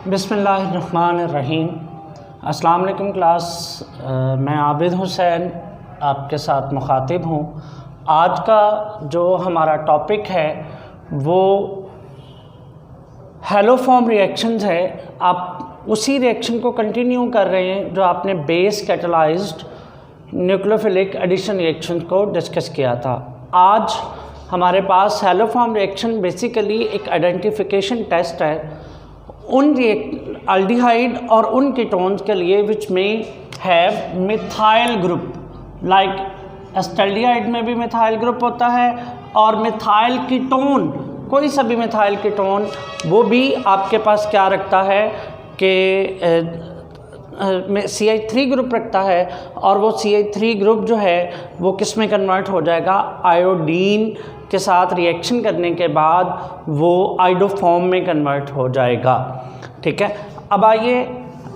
बिस्मिल्लाहिर्रहमानिर्रहीम। अस्सलाम वालेकुम क्लास, मैं आबिद हुसैन आपके साथ मुखातिब हूँ। आज का जो हमारा टॉपिक है वो हैलोफॉर्म रिएक्शंस है। आप उसी रिएक्शन को कंटिन्यू कर रहे हैं जो आपने base catalysed nucleophilic addition reaction को डिस्कस किया था। आज हमारे पास हैलोफॉर्म रिएक्शन बेसिकली एक आइडेंटिफिकेशन टेस्ट है उन अल्डिहाइड और उन कीटोन्स के लिए विच में have methyl group. Like acetaldehyde में भी मिथाइल ग्रुप होता है और मिथाइल कीटोन, कोई सा भी मिथाइल कीटोन वो भी आपके पास क्या रखता है कि CH3 ग्रुप रखता है, और वो CH3 ग्रुप जो है वो किस में कन्वर्ट हो जाएगा, आयोडीन के साथ रिएक्शन करने के बाद वो आइडोफॉर्म में कन्वर्ट हो जाएगा। ठीक है, अब आइए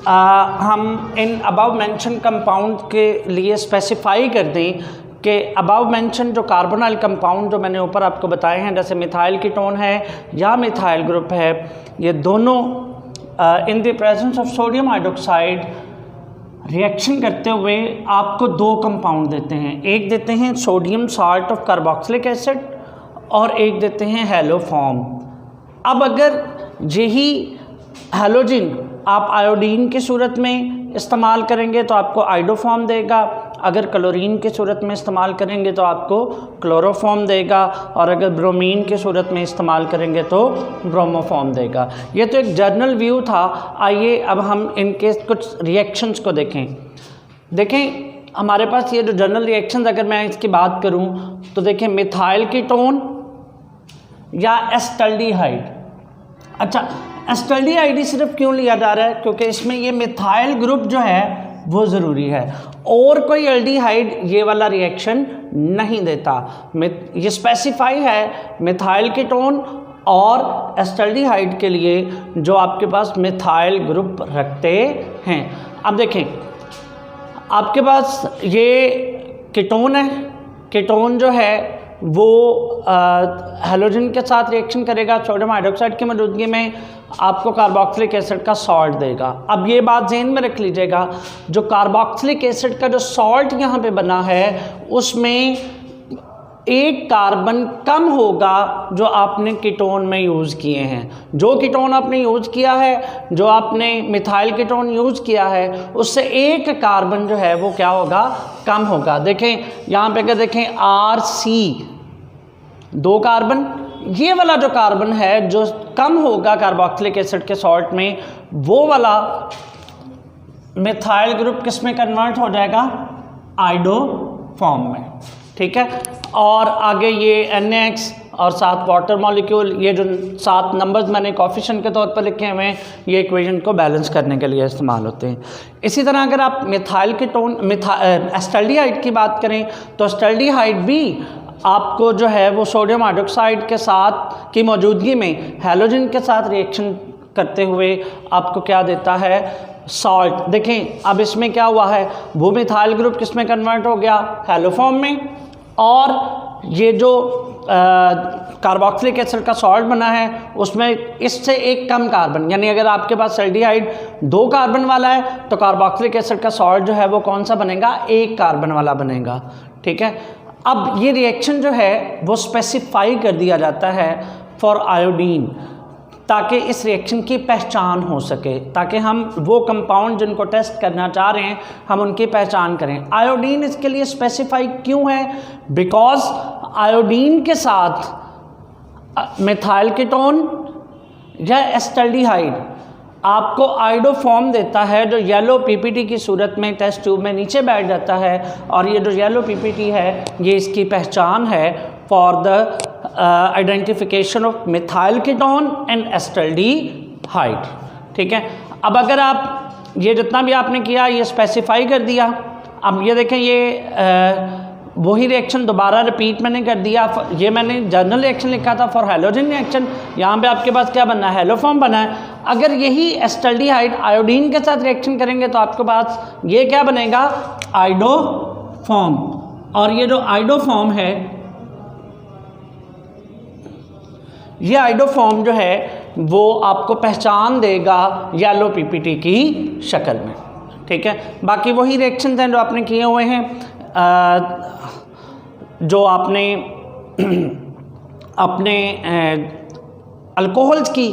हम इन अबव मेंशन कंपाउंड के लिए स्पेसिफाई कर दें कि अबव मेंशन जो कार्बोनाइल कंपाउंड जो मैंने ऊपर आपको बताए हैं, जैसे मिथाइल कीटोन है या मिथाइल ग्रुप है, ये दोनों in the presence of sodium hydroxide reaction करते हुए आपको दो कंपाउंड देते हैं। एक देते हैं sodium salt of carboxylic acid और एक देते हैं हैलोफॉर्म। अब अगर यही हैलोजिन आप आयोडीन की सूरत में इस्तेमाल करेंगे तो आपको आइडोफॉर्म देगा, अगर क्लोरीन की सूरत में इस्तेमाल करेंगे तो आपको क्लोरोफॉर्म देगा, और अगर ब्रोमीन की सूरत में इस्तेमाल करेंगे तो ब्रोमोफॉर्म देगा। ये तो एक जनरल व्यू था। आइए अब हम इनके कुछ रिएक्शंस को देखें। हमारे पास ये जो जनरल रिएक्शंस, अगर मैं इसकी बात करूं तो देखें मिथाइल कीटोन या एस्टल्डिहाइड। अच्छा, एस्टल्डिहाइड ही सिर्फ क्यों लिया जा रहा है, क्योंकि इसमें ये मिथाइल ग्रुप जो है वो ज़रूरी है, और कोई एल्डिहाइड ये वाला रिएक्शन नहीं देता। ये स्पेसिफाई है मिथाइल कीटोन और एस्टल्डिहाइड के लिए जो आपके पास मिथाइल ग्रुप रखते हैं। अब देखें, आपके पास ये कीटोन है, कीटोन जो है वो हैलोजन के साथ रिएक्शन करेगा, सोडियम हाइड्रोक्साइड की मौजूदगी में आपको कार्बोक्सिलिक एसिड का सॉल्ट देगा। अब ये बात ज़हन में रख लीजिएगा, जो कार्बोक्सिलिक एसिड का जो सॉल्ट यहाँ पे बना है उसमें एक कार्बन कम होगा जो आपने कीटोन में यूज़ किए हैं। जो कीटोन आपने यूज़ किया है, जो आपने मिथाइल कीटोन यूज़ किया है, उससे एक कार्बन जो है वो क्या होगा, कम होगा। देखें यहाँ पे अगर देखें RC, दो कार्बन, ये वाला जो कार्बन है जो कम होगा कार्बोक्सिलिक एसिड के सॉल्ट में, वो वाला मिथाइल ग्रुप किस में कन्वर्ट हो जाएगा, आइडोफॉर्म में। ठीक है, और आगे ये NaX और 7 वाटर मॉलिक्यूल, ये जो 7 नंबर्स मैंने कोफिशिएंट के तौर पर लिखे हुए हैं, ये इक्वेशन को बैलेंस करने के लिए इस्तेमाल होते हैं। इसी तरह अगर आप मिथाइल कीटोन एस्टल्डिहाइड की बात करें तो एस्टल्डिहाइड भी आपको जो है वो सोडियम हाइड्रोक्साइड के साथ की मौजूदगी में हैलोजन के साथ रिएक्शन करते हुए आपको क्या देता है, सॉल्ट। देखें अब इसमें क्या हुआ है, वो मिथाइल ग्रुप किस में कन्वर्ट हो गया, हैलोफॉर्म में, और ये जो कार्बोक्सिलिक एसिड का सॉल्ट बना है उसमें इससे एक कम कार्बन, यानी अगर आपके पास एल्डिहाइड 2 कार्बन वाला है तो कार्बोक्सिलिक एसिड का सॉल्ट जो है वो कौन सा बनेगा, 1 कार्बन वाला बनेगा। ठीक है, अब ये रिएक्शन जो है वो स्पेसिफाई कर दिया जाता है फॉर आयोडीन, ताकि इस रिएक्शन की पहचान हो सके, ताकि हम वो कंपाउंड जिनको टेस्ट करना चाह रहे हैं हम उनकी पहचान करें। आयोडीन इसके लिए स्पेसिफाई क्यों है, बिकॉज आयोडीन के साथ मिथाइल कीटोन या एस्टल्डिहाइड आपको आइडोफॉर्म देता है, जो येलो पीपीटी की सूरत में टेस्ट ट्यूब में नीचे बैठ जाता है, और ये जो येलो पीपीटी है ये इसकी पहचान है for the identification of methyl ketone and acetaldehyde. ठीक है, अब अगर आप ये जितना भी आपने किया ये स्पेसिफाई कर दिया, अब ये देखें ये वही रिएक्शन दोबारा रिपीट मैंने कर दिया। ये मैंने जनरल रिएक्शन लिखा था फॉर हैलोजन रिएक्शन, यहाँ पे आपके पास क्या बनना है, हैलोफॉर्म बना है। अगर यही एस्टल्डिहाइड आयोडीन के साथ रिएक्शन करेंगे तो आपके पास ये क्या बनेगा, आइडोफॉर्म, और ये जो आइडोफॉर्म है ये आइडोफॉर्म जो है वो आपको पहचान देगा येलो पीपीटी की शक्ल में। ठीक है, बाकी वही रिएक्शंस हैं जो आपने किए हुए हैं, जो आपने अपने अल्कोहल्स की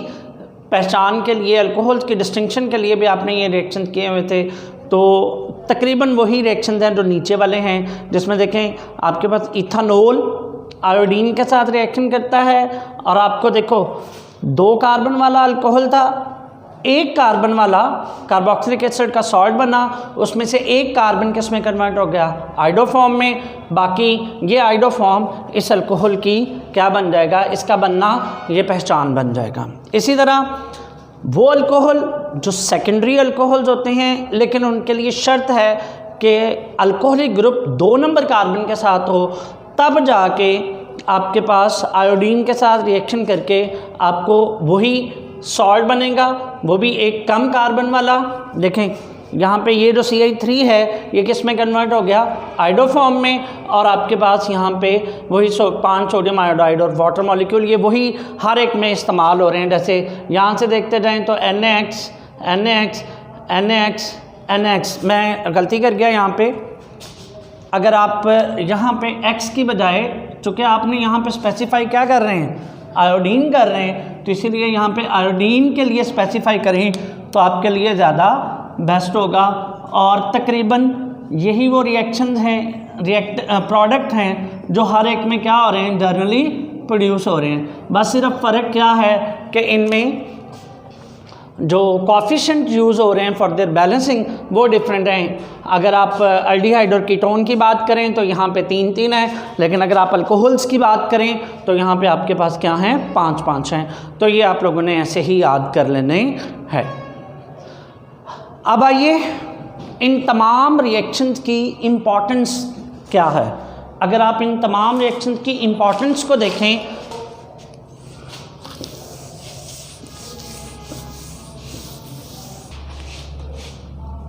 पहचान के लिए, अल्कोहल्स की डिस्टिंक्शन के लिए भी आपने ये रिएक्शन किए हुए थे। तो तकरीबन वही रिएक्शंस हैं जो नीचे वाले हैं, जिसमें देखें आपके पास इथानॉल आयोडीन के साथ रिएक्शन करता है, और आपको देखो 2 कार्बन वाला अल्कोहल था, 1 कार्बन वाला कार्बोक्सिलिक एसिड का सॉल्ट बना, उसमें से 1 कार्बन किस में कन्वर्ट हो गया, आइडोफॉर्म में। बाकी ये आइडोफॉर्म इस अल्कोहल की क्या बन जाएगा, इसका बनना ये पहचान बन जाएगा। इसी तरह वो अल्कोहल जो सेकेंडरी अल्कोहल्स होते हैं, लेकिन उनके लिए शर्त है कि अल्कोहलिक ग्रुप 2 नंबर कार्बन के साथ हो, तब जाके आपके पास आयोडीन के साथ रिएक्शन करके आपको वही सॉल्ट बनेगा, वो भी एक कम कार्बन वाला। देखें यहाँ पे ये जो CH3 है ये किस में कन्वर्ट हो गया, आइडोफॉर्म में, और आपके पास यहाँ पे वही 5 सोडियम आयोडाइड और वाटर मॉलिक्यूल, ये वही हर एक में इस्तेमाल हो रहे हैं। जैसे यहाँ से देखते जाएं तो NaX NaX NaX NaX, मैं गलती कर गया यहाँ पे, अगर आप यहाँ पे X की बजाय, चूँकि आपने यहाँ पे स्पेसिफाई क्या कर रहे हैं, आयोडीन कर रहे हैं, तो इसीलिए यहाँ पे आयोडीन के लिए स्पेसिफाई करें तो आपके लिए ज़्यादा बेस्ट होगा। और तकरीबन यही वो रिएक्शंस हैं, प्रोडक्ट हैं जो हर एक में क्या हो रहे हैं, जनरली प्रोड्यूस हो रहे हैं। बस सिर्फ फ़र्क क्या है कि इनमें जो कोफिशिएंट यूज़ हो रहे हैं फॉर देयर बैलेंसिंग वो डिफरेंट हैं। अगर आप अल्डिहाइड और कीटोन की बात करें तो यहाँ पे 3-3 है, लेकिन अगर आप अल्कोहल्स की बात करें तो यहाँ पे आपके पास क्या हैं, 5-5 हैं। तो ये आप लोगों ने ऐसे ही याद कर लेने हैं। अब आइए इन तमाम रिएक्शंस की इम्पॉर्टेंस क्या है। अगर आप इन तमाम रिएक्शंस की इम्पॉर्टेंस को देखें,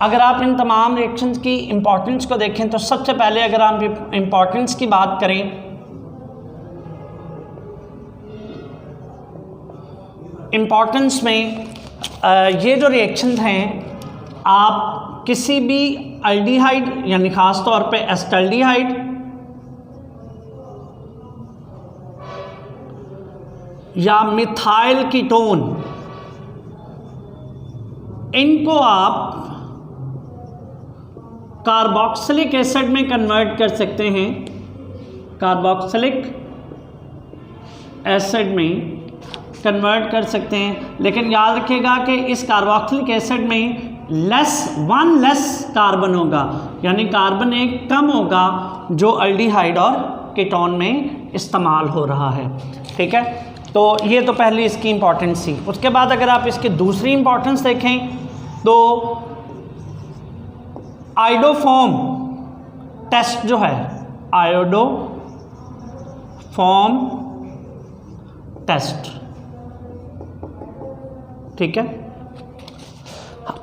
अगर आप इन तमाम रिएक्शंस की इम्पॉर्टेंस को देखें तो सबसे पहले अगर आप इम्पॉर्टेंस की बात करें, इम्पॉर्टेंस में ये जो रिएक्शंस हैं, आप किसी भी अल्डिहाइड यानी ख़ास तौर पे एस्टल्डिहाइड या मिथाइल कीटोन, इनको आप कार्बोक्सिलिक एसिड में कन्वर्ट कर सकते हैं, कार्बोक्सिलिक एसिड में कन्वर्ट कर सकते हैं। लेकिन याद रखिएगा कि इस कार्बोक्सिलिक एसिड में वन लेस कार्बन होगा, यानी कार्बन एक कम होगा जो अल्डिहाइड और कीटोन में इस्तेमाल हो रहा है। ठीक है, तो ये तो पहली इसकी इम्पॉर्टेंस थी। उसके बाद अगर आप इसकी दूसरी इम्पॉर्टेंस देखें तो आइडोफॉर्म टेस्ट जो है, आयोडोफॉर्म टेस्ट, ठीक है।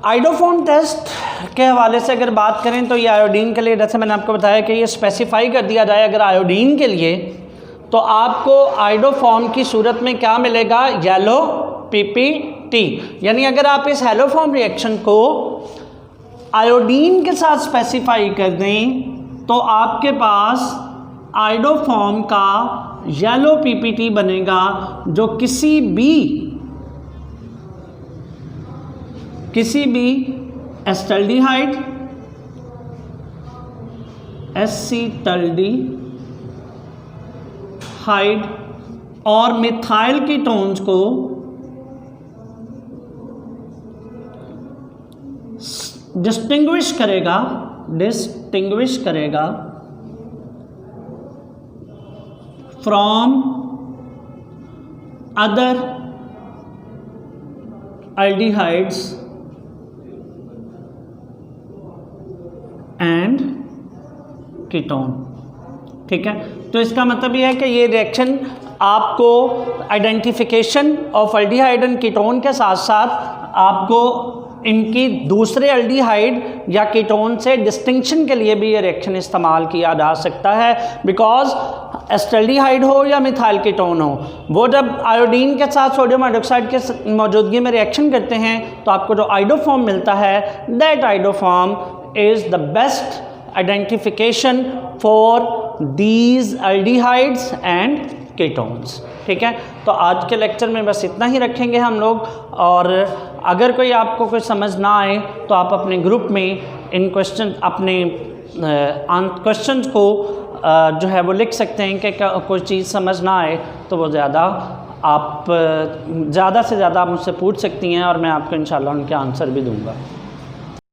आइडोफॉर्म टेस्ट के हवाले से अगर बात करें तो ये आयोडीन के लिए, जैसे मैंने आपको बताया कि ये स्पेसिफाई कर दिया जाए अगर आयोडीन के लिए, तो आपको आइडोफॉर्म की सूरत में क्या मिलेगा, येलो पीपीटी। यानी अगर आप इस हेलोफॉर्म रिएक्शन को आयोडीन के साथ स्पेसिफाई कर दें तो आपके पास आइडोफॉर्म का येलो पीपीटी बनेगा, जो किसी भी एस्टल्डिहाइड, एसिटल्डिहाइड और मिथाइल कीटोन्स को डिस्टिंग्विश करेगा from other aldehydes and ketone. ठीक है, तो इसका मतलब ये है कि ये रिएक्शन आपको identification of aldehyde and ketone के साथ साथ आपको इनकी दूसरे एल्डिहाइड या कीटोन से डिस्टिंक्शन के लिए भी ये रिएक्शन इस्तेमाल किया जा सकता है, बिकॉज एस्टल्डिहाइड हो या मिथाइल कीटोन हो, वो जब आयोडीन के साथ सोडियम हाइड्रोक्साइड के मौजूदगी में रिएक्शन करते हैं तो आपको जो आइडोफॉर्म मिलता है, that iodoform is the best identification for these aldehydes and ketones. ठीक है, तो आज के लेक्चर में बस इतना ही रखेंगे हम लोग, और अगर कोई आपको कोई समझ ना आए तो आप अपने ग्रुप में इन क्वेश्चन अपने क्वेश्चंस को जो है वो लिख सकते हैं कि कोई चीज़ समझ ना आए तो वो ज़्यादा से ज़्यादा मुझसे पूछ सकती हैं और मैं आपको इंशाल्लाह उनके आंसर भी दूंगा।